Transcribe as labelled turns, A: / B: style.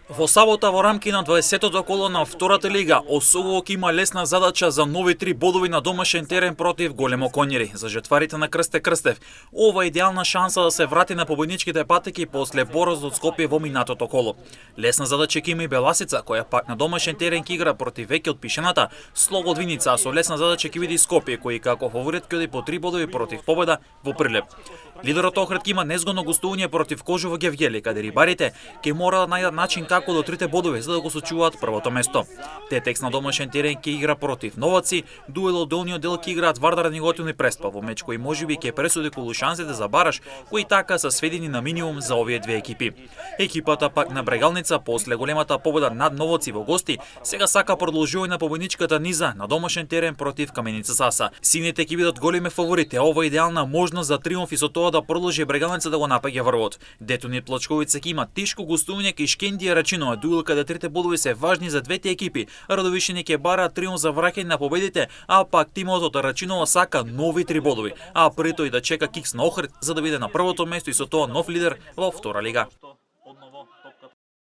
A: Во сабота во рамки на 20-тото коло на втората лига, Осоговок има лесна задача за нови 3 бодови на домашен терен против Големо Коњери. За жетварите на Крсте Крстев, ова е идеална шанса да се врати на победничките патеки после поraz од Скопје во минатото коло. Лесна задача ќе има и Беласица, која пак на домашен терен ќе игра против веќе отпишената Слобод Виница, а со лесна задача ќе види Скопје, кој како фаворит ќе оди по 3 бодови против победа во Прилеп. Лидерот Охрид ќе има незгодно гостување против Кожово Гевгели, каде рибарите ќе мора да најдат начин како до 3 бодови за да го сочуваат првото место. Тетекс на домашен терен ќе игра против Новаци, дуел од долниот дел ќе играат Вардар Неготино и Преспа, во меч кој можеби ќе пресуди колу шансите за бараж, кои така се сведени на минимум за овие две екипи. Екипата пак на Брегалница после големата победа над Новоци во гости, сега сака продолжување на победничката низа на домашен терен против Каменица Саса. Сините ќе бидат големи фаворити, а ова е идеална можност за триумф и со тоа да продолжи Брегалница да го напаѓа врвот. Детонит Плачковица ќе има тешко гостување кај Шкендија Рачинова, дуел каде трите бодови се важни за двете екипи. Радовишини ќе бараат триумф за враќање на победите, а пак тимот од Рачинова сака нови 3 бодови, а пред тој да чека кикс на Охрид за да биде на првото место и со тоа нов лидер во втора лига.